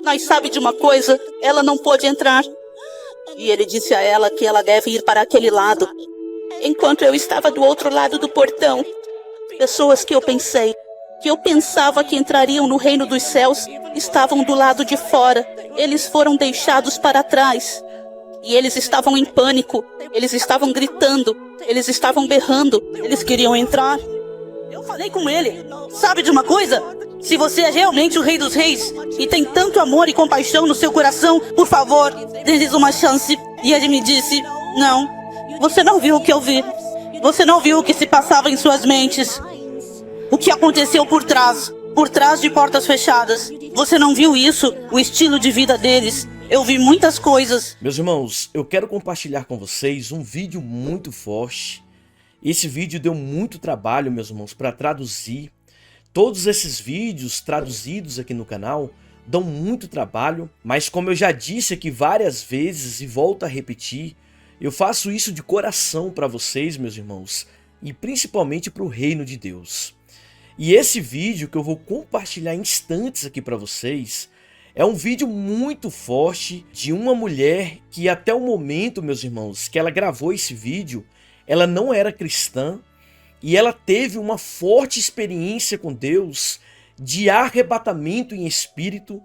Mas sabe de uma coisa? Ela não pôde entrar. E ele disse a ela que ela deve ir para aquele lado. Enquanto eu estava do outro lado do portão, pessoas que eu pensava que entrariam no reino dos céus, estavam do lado de fora. Eles foram deixados para trás. E eles estavam em pânico. Eles estavam gritando. Eles estavam berrando. Eles queriam entrar. Eu falei com ele. Sabe de uma coisa? Se você é realmente o Rei dos Reis e tem tanto amor e compaixão no seu coração, por favor, dê-lhes uma chance. E ele me disse, não, você não viu o que eu vi. Você não viu o que se passava em suas mentes. O que aconteceu por trás de portas fechadas. Você não viu isso? O estilo de vida deles. Eu vi muitas coisas. Meus irmãos, eu quero compartilhar com vocês um vídeo muito forte. Esse vídeo deu muito trabalho, meus irmãos, para traduzir. Todos esses vídeos traduzidos aqui no canal dão muito trabalho, mas como eu já disse aqui várias vezes e volto a repetir, eu faço isso de coração para vocês, meus irmãos, e principalmente para o reino de Deus. E esse vídeo que eu vou compartilhar em instantes aqui para vocês é um vídeo muito forte de uma mulher que até o momento, meus irmãos, que ela gravou esse vídeo, ela não era cristã e ela teve uma forte experiência com Deus de arrebatamento em espírito,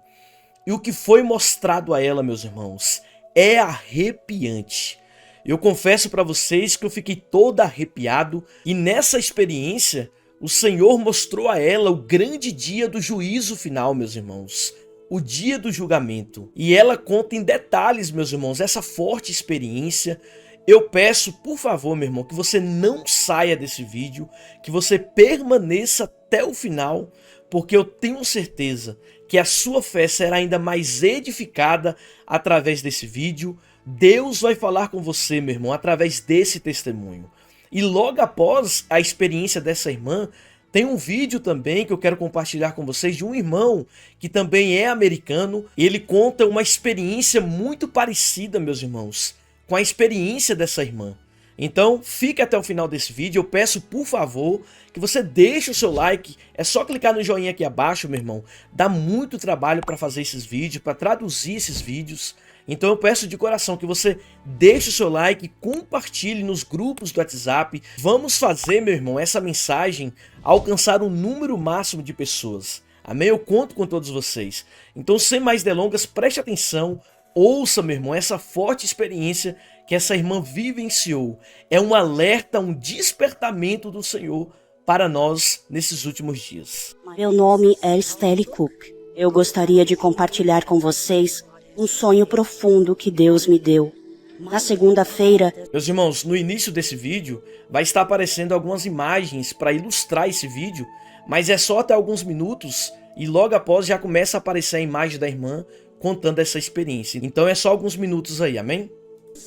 e o que foi mostrado a ela, meus irmãos, é arrepiante. Eu confesso para vocês que eu fiquei todo arrepiado, e nessa experiência o Senhor mostrou a ela o grande dia do juízo final, meus irmãos. O dia do julgamento. E ela conta em detalhes, meus irmãos, essa forte experiência. Eu peço, por favor, meu irmão, que você não saia desse vídeo, que você permaneça até o final, porque eu tenho certeza que a sua fé será ainda mais edificada através desse vídeo. Deus vai falar com você, meu irmão, através desse testemunho. E logo após a experiência dessa irmã, tem um vídeo também que eu quero compartilhar com vocês de um irmão que também é americano. E ele conta uma experiência muito parecida, meus irmãos, com a experiência dessa irmã. Então, fique até o final desse vídeo. Eu peço, por favor, que você deixe o seu like. É só clicar no joinha aqui abaixo, meu irmão. Dá muito trabalho para fazer esses vídeos, para traduzir esses vídeos. Então eu peço de coração que você deixe o seu like, compartilhe nos grupos do WhatsApp. Vamos fazer, meu irmão, essa mensagem alcançar um número máximo de pessoas. Amém? Eu conto com todos vocês. Então, sem mais delongas, preste atenção. Ouça, meu irmão, essa forte experiência que essa irmã vivenciou. É um alerta, um despertamento do Senhor para nós nesses últimos dias. Meu nome é Estelle Cook. Eu gostaria de compartilhar com vocês um sonho profundo que Deus me deu. Na segunda-feira... Meus irmãos, no início desse vídeo vai estar aparecendo algumas imagens para ilustrar esse vídeo, mas é só até alguns minutos e logo após já começa a aparecer a imagem da irmã contando essa experiência. Então é só alguns minutos aí, amém?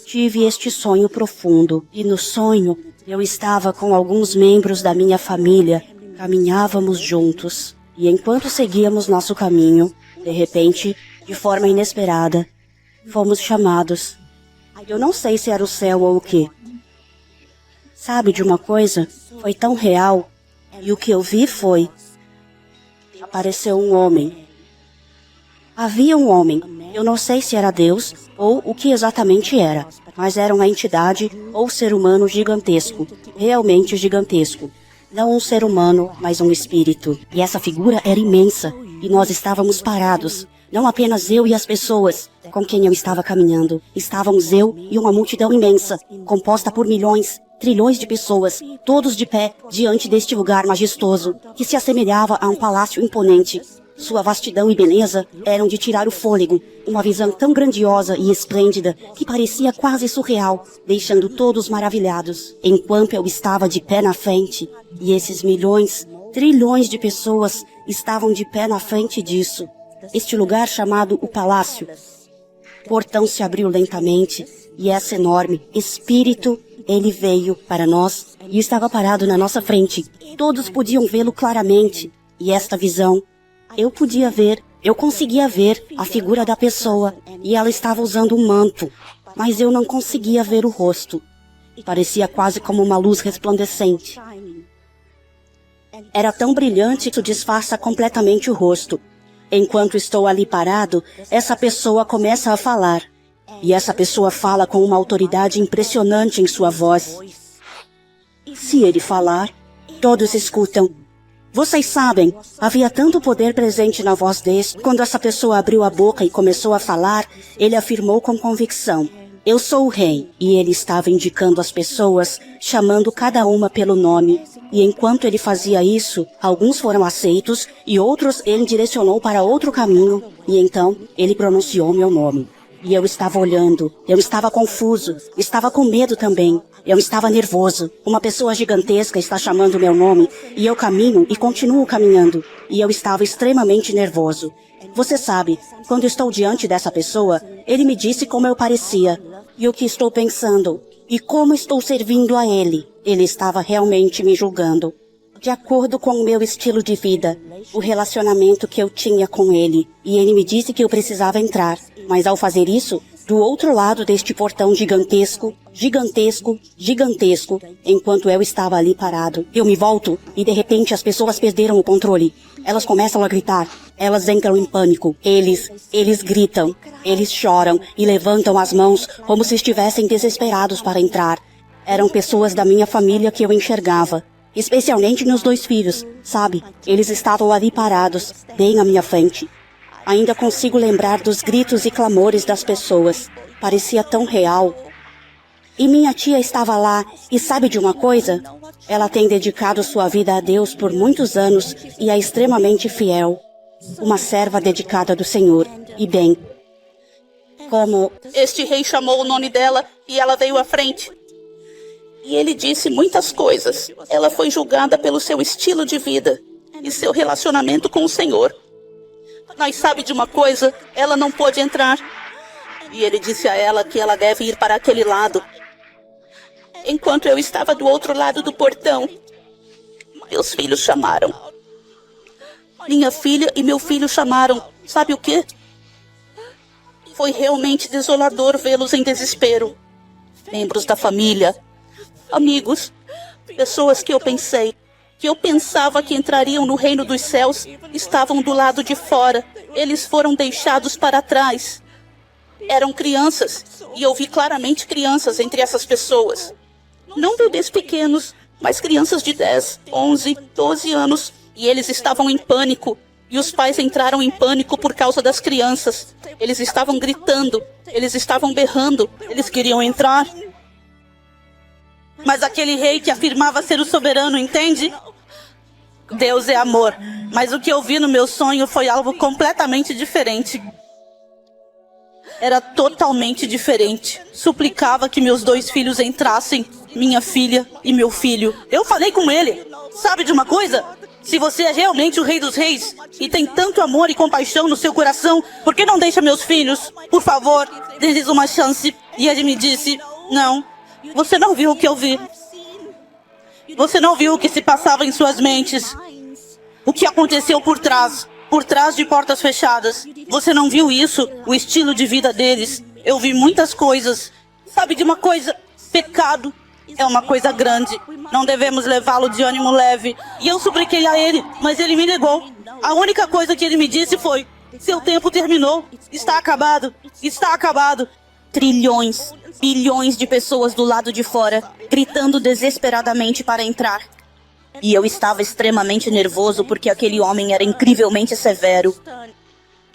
Tive este sonho profundo e no sonho eu estava com alguns membros da minha família, caminhávamos juntos e enquanto seguíamos nosso caminho, de repente, de forma inesperada, fomos chamados. Eu não sei se era o céu ou o quê. Sabe de uma coisa? Foi tão real e o que eu vi foi... Apareceu um homem. Havia um homem. Eu não sei se era Deus ou o que exatamente era, mas era uma entidade ou ser humano gigantesco, realmente gigantesco. Não um ser humano, mas um espírito. E essa figura era imensa e nós estávamos parados. Não apenas eu e as pessoas com quem eu estava caminhando. Estávamos eu e uma multidão imensa, composta por milhões, trilhões de pessoas, todos de pé diante deste lugar majestoso, que se assemelhava a um palácio imponente. Sua vastidão e beleza eram de tirar o fôlego, uma visão tão grandiosa e esplêndida que parecia quase surreal, deixando todos maravilhados. Enquanto eu estava de pé na frente, e esses milhões, trilhões de pessoas estavam de pé na frente disso, este lugar chamado o Palácio. O portão se abriu lentamente e esse enorme espírito, ele veio para nós e estava parado na nossa frente. Todos podiam vê-lo claramente e esta visão, eu conseguia ver a figura da pessoa e ela estava usando um manto, mas eu não conseguia ver o rosto. Parecia quase como uma luz resplandecente. Era tão brilhante que isso disfarça completamente o rosto. Enquanto estou ali parado, essa pessoa começa a falar. E essa pessoa fala com uma autoridade impressionante em sua voz. Se ele falar, todos escutam. Vocês sabem, havia tanto poder presente na voz desse. Quando essa pessoa abriu a boca e começou a falar, ele afirmou com convicção: eu sou o rei. E ele estava indicando as pessoas, chamando cada uma pelo nome. E enquanto ele fazia isso, alguns foram aceitos e outros ele direcionou para outro caminho. E então, ele pronunciou meu nome. E eu estava olhando, eu estava confuso, estava com medo também. Eu estava nervoso. Uma pessoa gigantesca está chamando meu nome e eu caminho e continuo caminhando. E eu estava extremamente nervoso. Você sabe, quando estou diante dessa pessoa, ele me disse como eu parecia e o que estou pensando e como estou servindo a ele. Ele estava realmente me julgando. De acordo com o meu estilo de vida, o relacionamento que eu tinha com ele. E ele me disse que eu precisava entrar. Mas ao fazer isso, do outro lado deste portão gigantesco, enquanto eu estava ali parado, eu me volto e de repente as pessoas perderam o controle. Elas começam a gritar. Elas entram em pânico. Eles gritam. Eles choram e levantam as mãos como se estivessem desesperados para entrar. Eram pessoas da minha família que eu enxergava. Especialmente meus 2 filhos, sabe? Eles estavam ali parados, bem à minha frente. Ainda consigo lembrar dos gritos e clamores das pessoas. Parecia tão real. E minha tia estava lá, e sabe de uma coisa? Ela tem dedicado sua vida a Deus por muitos anos e é extremamente fiel. Uma serva dedicada do Senhor. E bem, como Este rei chamou o nome dela e ela veio à frente. E ele disse muitas coisas. Ela foi julgada pelo seu estilo de vida e seu relacionamento com o Senhor. Mas sabe de uma coisa? Ela não pôde entrar. E ele disse a ela que ela deve ir para aquele lado. Enquanto eu estava do outro lado do portão, meus filhos chamaram. Minha filha e meu filho chamaram. Sabe o quê? Foi realmente desolador vê-los em desespero. Membros da família, amigos, pessoas que eu pensava que entrariam no reino dos céus, estavam do lado de fora. Eles foram deixados para trás. Eram crianças, e eu vi claramente crianças entre essas pessoas. Não bebês pequenos, mas crianças de 10, 11, 12 anos. E eles estavam em pânico. E os pais entraram em pânico por causa das crianças. Eles estavam gritando, eles estavam berrando, eles queriam entrar. Mas aquele rei que afirmava ser o soberano, entende? Deus é amor. Mas o que eu vi no meu sonho foi algo completamente diferente. Era totalmente diferente. Suplicava que meus 2 filhos entrassem, minha filha e meu filho. Eu falei com ele. Sabe de uma coisa? Se você é realmente o rei dos reis e tem tanto amor e compaixão no seu coração, por que não deixa meus filhos? Por favor, dê-lhes uma chance. E ele me disse, não, você não viu o que eu vi. Você não viu o que se passava em suas mentes. O que aconteceu por trás de portas fechadas. Você não viu isso, o estilo de vida deles. Eu vi muitas coisas. Sabe de uma coisa? Pecado é uma coisa grande. Não devemos levá-lo de ânimo leve. E eu supliquei a ele, mas ele me negou. A única coisa que ele me disse foi, seu tempo terminou. Está acabado. Está acabado. Trilhões, bilhões de pessoas do lado de fora, gritando desesperadamente para entrar. E eu estava extremamente nervoso porque aquele homem era incrivelmente severo.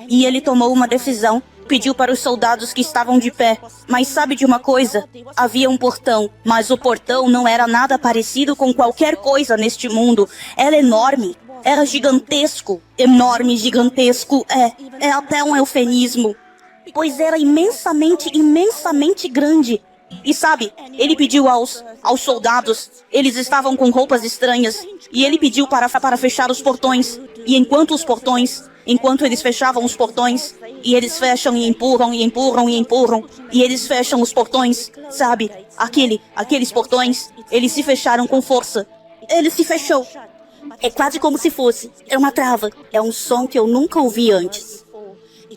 E ele tomou uma decisão, pediu para os soldados que estavam de pé. Mas sabe de uma coisa? Havia um portão, mas o portão não era nada parecido com qualquer coisa neste mundo. Era enorme, era gigantesco. Enorme, gigantesco, é até um eufemismo. Pois era imensamente grande. E sabe, ele pediu aos soldados, eles estavam com roupas estranhas, e ele pediu para fechar os portões. E enquanto eles fechavam os portões, e eles fecham e empurram, e eles fecham os portões, sabe, aqueles portões, eles se fecharam com força. Ele se fechou. É quase como se fosse, é uma trava, é um som que eu nunca ouvi antes.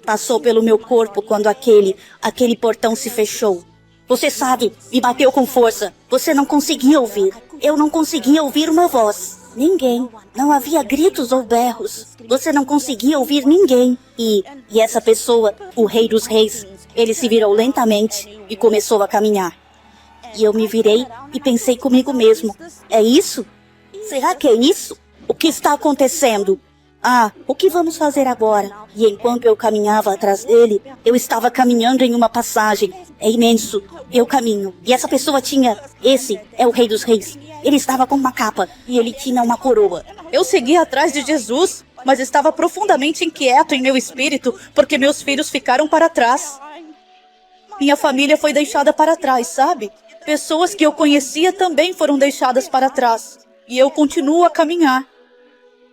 Passou pelo meu corpo quando aquele portão se fechou. Você sabe, me bateu com força. Você não conseguia ouvir. Eu não conseguia ouvir uma voz. Ninguém. Não havia gritos ou berros. Você não conseguia ouvir ninguém. E essa pessoa, o Rei dos Reis, ele se virou lentamente e começou a caminhar. E eu me virei e pensei comigo mesmo. É isso? Será que é isso? O que está acontecendo? O que vamos fazer agora? E enquanto eu caminhava atrás dele, eu estava caminhando em uma passagem. É imenso. Eu caminho. E essa pessoa tinha... Esse é o Rei dos Reis. Ele estava com uma capa e ele tinha uma coroa. Eu segui atrás de Jesus, mas estava profundamente inquieto em meu espírito porque meus filhos ficaram para trás. Minha família foi deixada para trás, sabe? Pessoas que eu conhecia também foram deixadas para trás. E eu continuo a caminhar.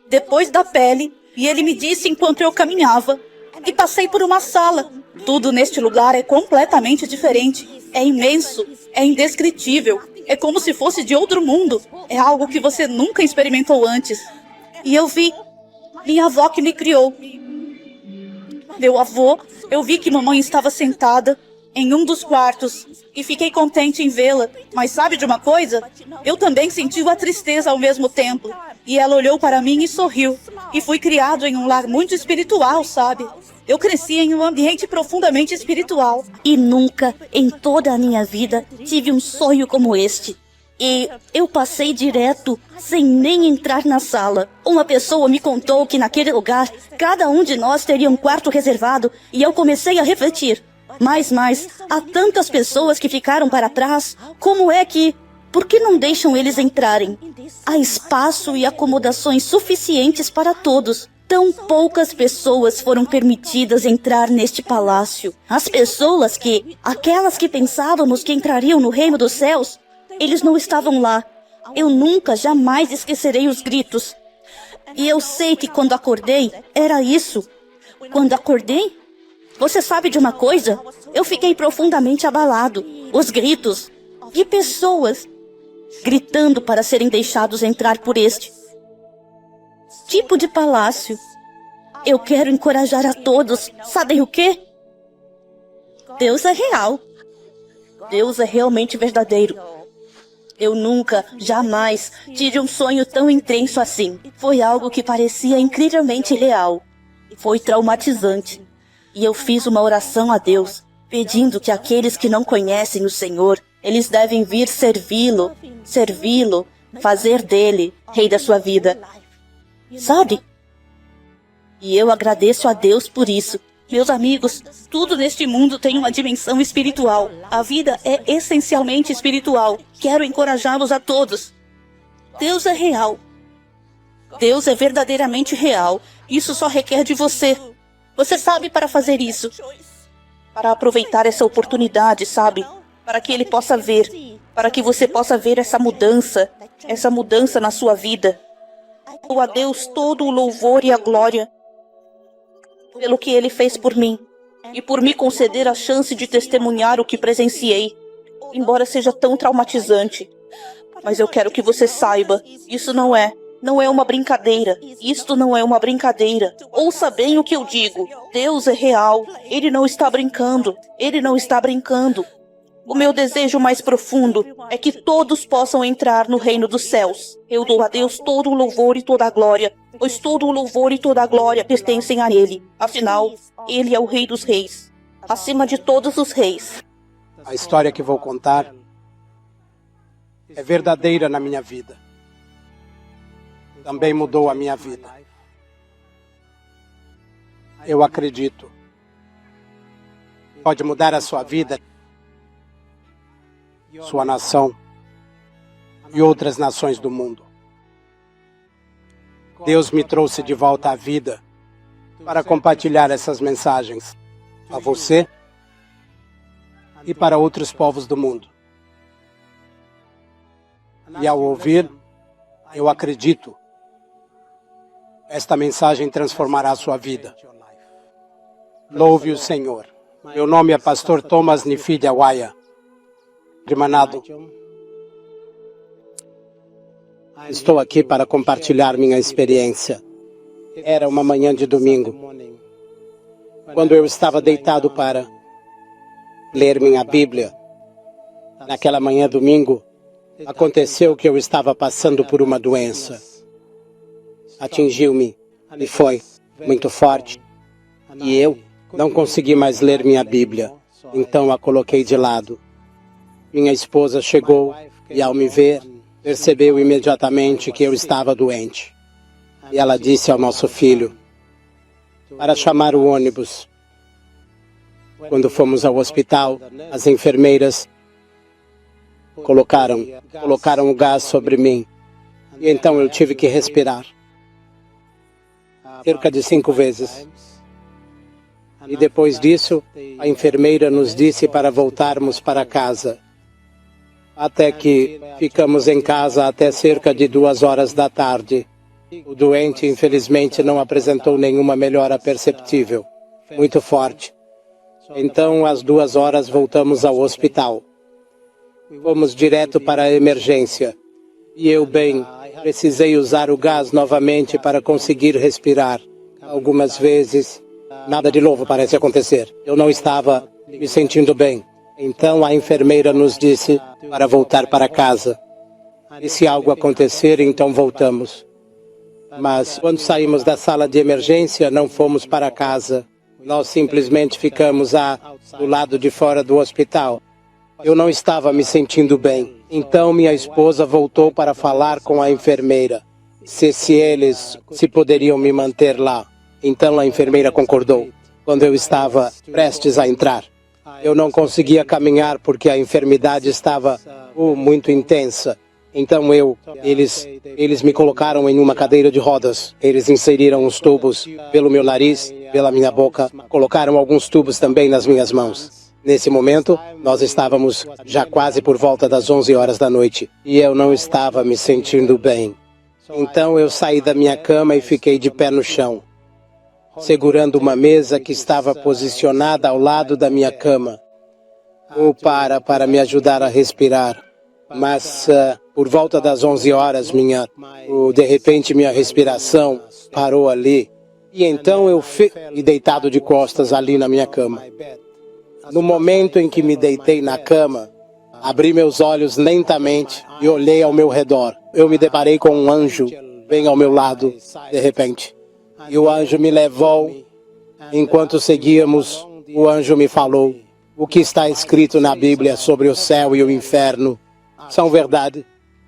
Depois da pele, e ele me disse enquanto eu caminhava, e passei por uma sala. Tudo neste lugar é completamente diferente. É imenso, é indescritível. É como se fosse de outro mundo. É algo que você nunca experimentou antes. E eu vi minha avó que me criou. Meu avô, eu vi que mamãe estava sentada em um dos quartos e fiquei contente em vê-la. Mas sabe de uma coisa? Eu também senti a tristeza ao mesmo tempo. E ela olhou para mim e sorriu. E fui criado em um lar muito espiritual, sabe? Eu cresci em um ambiente profundamente espiritual. E nunca, em toda a minha vida, tive um sonho como este. E eu passei direto, sem nem entrar na sala. Uma pessoa me contou que naquele lugar, cada um de nós teria um quarto reservado. E eu comecei a refletir. Mas, há tantas pessoas que ficaram para trás. Como é que... Por que não deixam eles entrarem? Há espaço e acomodações suficientes para todos. Tão poucas pessoas foram permitidas entrar neste palácio. As pessoas aquelas que pensávamos que entrariam no reino dos céus, eles não estavam lá. Eu nunca, jamais esquecerei os gritos. E eu sei que quando acordei, era isso. Quando acordei, você sabe de uma coisa? Eu fiquei profundamente abalado. Os gritos de pessoas gritando para serem deixados entrar por este tipo de palácio. Eu quero encorajar a todos. Sabem o quê? Deus é real. Deus é realmente verdadeiro. Eu nunca, jamais, tive um sonho tão intenso assim. Foi algo que parecia incrivelmente real. Foi traumatizante. E eu fiz uma oração a Deus, pedindo que aqueles que não conhecem o Senhor, eles devem vir servi-lo, fazer dele rei da sua vida. Sabe? E eu agradeço a Deus por isso. Meus amigos, tudo neste mundo tem uma dimensão espiritual. A vida é essencialmente espiritual. Quero encorajá-los a todos. Deus é real. Deus é verdadeiramente real. Isso só requer de você. Você sabe para fazer isso. Para aproveitar essa oportunidade, sabe? Para que Ele possa ver. Para que você possa ver essa mudança na sua vida. Dou a Deus todo o louvor e a glória pelo que Ele fez por mim e por me conceder a chance de testemunhar o que presenciei, embora seja tão traumatizante. Mas eu quero que você saiba, isso não é uma brincadeira. Isto não é uma brincadeira. Ouça bem o que eu digo. Deus é real. Ele não está brincando. Ele não está brincando. O meu desejo mais profundo é que todos possam entrar no reino dos céus. Eu dou a Deus todo o louvor e toda a glória, pois todo o louvor e toda a glória pertencem a Ele. Afinal, Ele é o Rei dos Reis, acima de todos os reis. A história que vou contar é verdadeira na minha vida. Também mudou a minha vida. Eu acredito. Pode mudar a sua vida, sua nação e outras nações do mundo. Deus me trouxe de volta à vida para compartilhar essas mensagens a você e para outros povos do mundo. E ao ouvir, eu acredito, esta mensagem transformará a sua vida. Louve o Senhor. Meu nome é Pastor Thomas Nifidi Awaya. Irmanado, estou aqui para compartilhar minha experiência. Era uma manhã de domingo, quando eu estava deitado para ler minha Bíblia. Naquela manhã domingo, aconteceu que eu estava passando por uma doença. atingiu-me e foi muito forte. E eu não consegui mais ler minha Bíblia, então a coloquei de lado. Minha esposa chegou e, ao me ver, percebeu imediatamente que eu estava doente. E ela disse ao nosso filho para chamar o ônibus. Quando fomos ao hospital, as enfermeiras colocaram o gás sobre mim. E então eu tive que respirar. Cerca de 5 vezes. E depois disso, a enfermeira nos disse para voltarmos para casa. Até que ficamos em casa até cerca de 2 horas da tarde. O doente, infelizmente, não apresentou nenhuma melhora perceptível. Muito forte. Então, às 2 horas, voltamos ao hospital. Fomos direto para a emergência. E eu, precisei usar o gás novamente para conseguir respirar. Algumas vezes, nada de novo parece acontecer. Eu não estava me sentindo bem. Então a enfermeira nos disse para voltar para casa. E se algo acontecer, então voltamos. Mas quando saímos da sala de emergência, não fomos para casa. Nós simplesmente ficamos do lado de fora do hospital. Eu não estava me sentindo bem. Então minha esposa voltou para falar com a enfermeira. Se eles poderiam me manter lá. Então a enfermeira concordou. Quando eu estava prestes a entrar, eu não conseguia caminhar porque a enfermidade estava muito intensa. Então eles me colocaram em uma cadeira de rodas. Eles inseriram os tubos pelo meu nariz, pela minha boca. Colocaram alguns tubos também nas minhas mãos. Nesse momento, nós estávamos já quase por volta das 11 horas da noite. E eu não estava me sentindo bem. Então eu saí da minha cama e fiquei de pé no chão, segurando uma mesa que estava posicionada ao lado da minha cama, para me ajudar a respirar. Mas por volta das 11 horas, de repente minha respiração parou ali. E então eu fiquei deitado de costas ali na minha cama. No momento em que me deitei na cama, abri meus olhos lentamente e olhei ao meu redor. Eu me deparei com um anjo bem ao meu lado, de repente. E o anjo me levou. Enquanto seguíamos, o anjo me falou: o que está escrito na Bíblia sobre o céu e o inferno são verdade.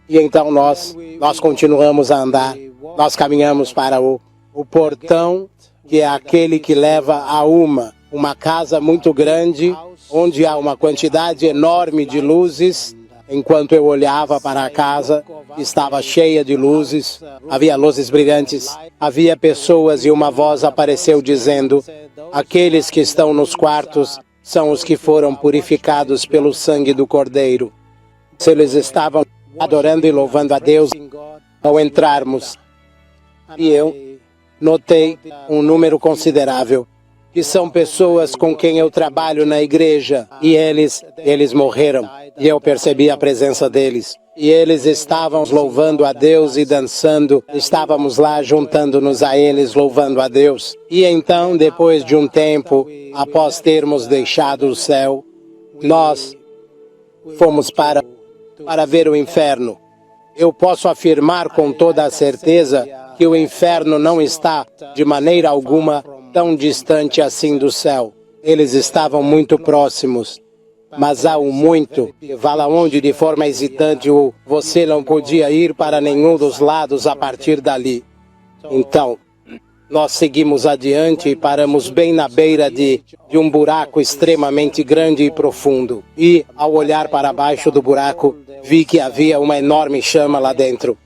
E então nós continuamos a andar. Nós caminhamos para o portão, que é aquele que leva a uma casa muito grande, onde há uma quantidade enorme de luzes. Enquanto eu olhava para a casa, estava cheia de luzes, havia luzes brilhantes, havia pessoas e uma voz apareceu dizendo: aqueles que estão nos quartos são os que foram purificados pelo sangue do Cordeiro. Eles estavam adorando e louvando a Deus ao entrarmos. E eu notei um número considerável, que são pessoas com quem eu trabalho na igreja, e eles morreram, e eu percebi a presença deles. E eles estavam louvando a Deus e dançando, estávamos lá juntando-nos a eles, louvando a Deus. E então, depois de um tempo, após termos deixado o céu, nós fomos para ver o inferno. Eu posso afirmar com toda a certeza que o inferno não está, de maneira alguma, tão distante assim do céu. Eles estavam muito próximos. Mas há muito que fala onde, de forma hesitante, você não podia ir para nenhum dos lados a partir dali. Então, nós seguimos adiante e paramos bem na beira de um buraco extremamente grande e profundo. E, ao olhar para baixo do buraco, vi que havia uma enorme chama lá dentro.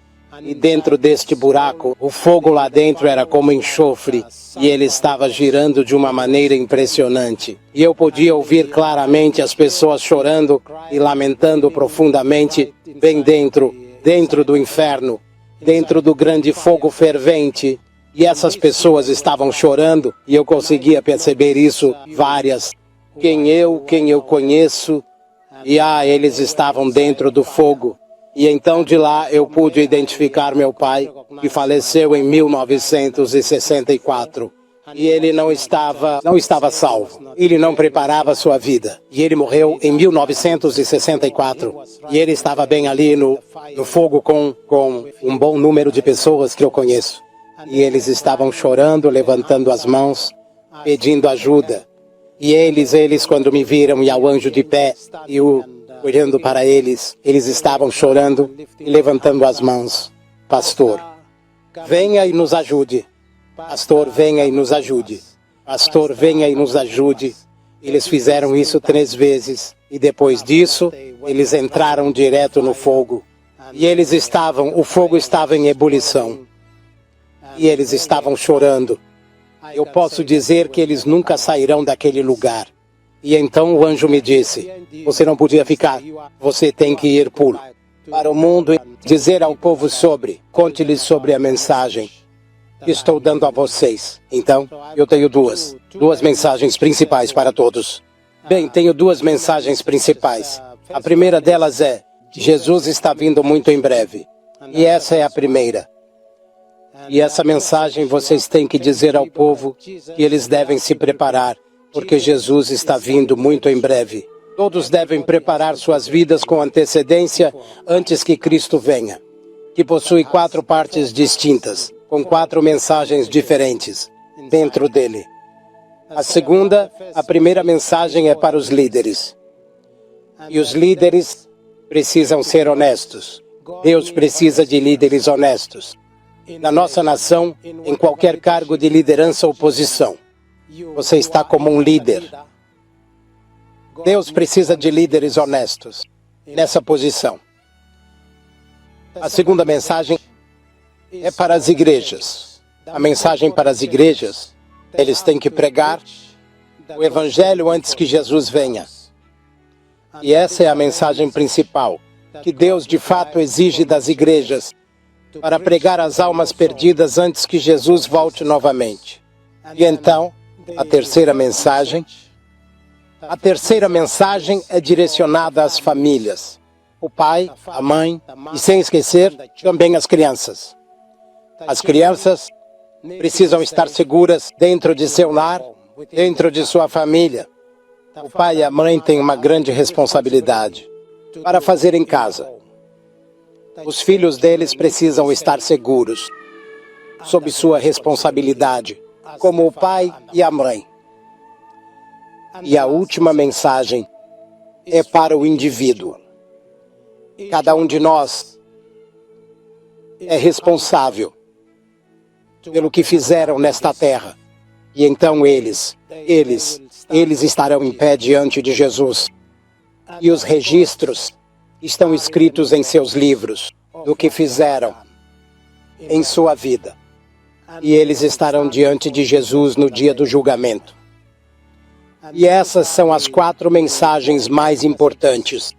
E dentro deste buraco, o fogo lá dentro era como enxofre, e ele estava girando de uma maneira impressionante. E eu podia ouvir claramente as pessoas chorando e lamentando profundamente bem dentro do inferno, dentro do grande fogo fervente. E essas pessoas estavam chorando, e eu conseguia perceber isso, várias. Quem eu conheço, e eles estavam dentro do fogo. E então de lá eu pude identificar meu pai, que faleceu em 1964. E ele não estava salvo. Ele não preparava sua vida. E ele morreu em 1964. E ele estava bem ali no fogo com um bom número de pessoas que eu conheço. E eles estavam chorando, levantando as mãos, pedindo ajuda. E eles quando me viram e ao anjo de pé, e olhando para eles estavam chorando e levantando as mãos. Pastor, venha e nos ajude. Pastor, venha e nos ajude. Pastor, venha e nos ajude. Eles fizeram isso 3 vezes. E depois disso, eles entraram direto no fogo. E o fogo estava em ebulição. E eles estavam chorando. Eu posso dizer que eles nunca sairão daquele lugar. E então o anjo me disse, você não podia ficar, você tem que ir para o mundo e dizer ao povo conte-lhes sobre a mensagem que estou dando a vocês. Então, eu tenho duas mensagens principais para todos. Bem, tenho 2 mensagens principais. A primeira delas é, Jesus está vindo muito em breve. E essa é a primeira. E essa mensagem vocês têm que dizer ao povo que eles devem se preparar, porque Jesus está vindo muito em breve. Todos devem preparar suas vidas com antecedência antes que Cristo venha, que possui 4 partes distintas, com 4 mensagens diferentes dentro dele. A primeira mensagem é para os líderes. E os líderes precisam ser honestos. Deus precisa de líderes honestos. Na nossa nação, em qualquer cargo de liderança ou posição, você está como um líder. Deus precisa de líderes honestos nessa posição. A segunda mensagem é para as igrejas. A mensagem para as igrejas, eles têm que pregar o Evangelho antes que Jesus venha. E essa é a mensagem principal, que Deus de fato exige das igrejas, para pregar as almas perdidas antes que Jesus volte novamente. E então, a terceira mensagem é direcionada às famílias, o pai, a mãe e, sem esquecer, também as crianças. As crianças precisam estar seguras dentro de seu lar, dentro de sua família. O pai e a mãe têm uma grande responsabilidade para fazer em casa. Os filhos deles precisam estar seguros, sob sua responsabilidade, como o pai e a mãe. E a última mensagem é para o indivíduo. Cada um de nós é responsável pelo que fizeram nesta terra. E então eles estarão em pé diante de Jesus. E os registros estão escritos em seus livros do que fizeram em sua vida. E eles estarão diante de Jesus no dia do julgamento. E essas são as 4 mensagens mais importantes.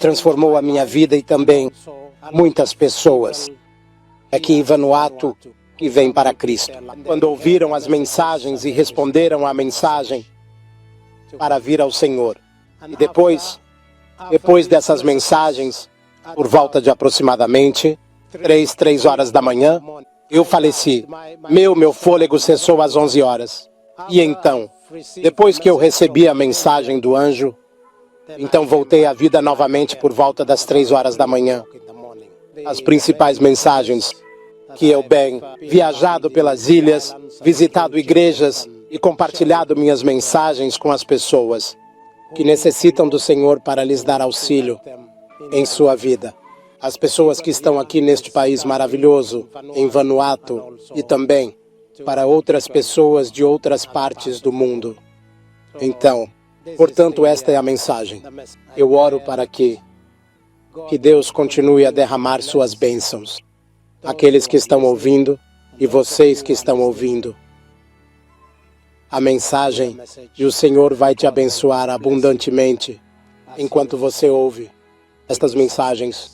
Transformou a minha vida e também muitas pessoas aqui em Vanuatu que vêm para Cristo. Quando ouviram as mensagens e responderam à mensagem para vir ao Senhor. E depois dessas mensagens, por volta de aproximadamente 3 horas da manhã, eu faleci. Meu fôlego cessou às 11 horas. E então, depois que eu recebi a mensagem do anjo, então voltei à vida novamente por volta das 3 horas da manhã. As principais mensagens que eu bem viajado pelas ilhas, visitado igrejas e compartilhado minhas mensagens com as pessoas que necessitam do Senhor para lhes dar auxílio em sua vida. As pessoas que estão aqui neste país maravilhoso, em Vanuatu, e também para outras pessoas de outras partes do mundo. Então, portanto, esta é a mensagem. Eu oro para que Deus continue a derramar suas bênçãos. Aqueles que estão ouvindo e vocês que estão ouvindo. A mensagem e o Senhor vai te abençoar abundantemente enquanto você ouve estas mensagens.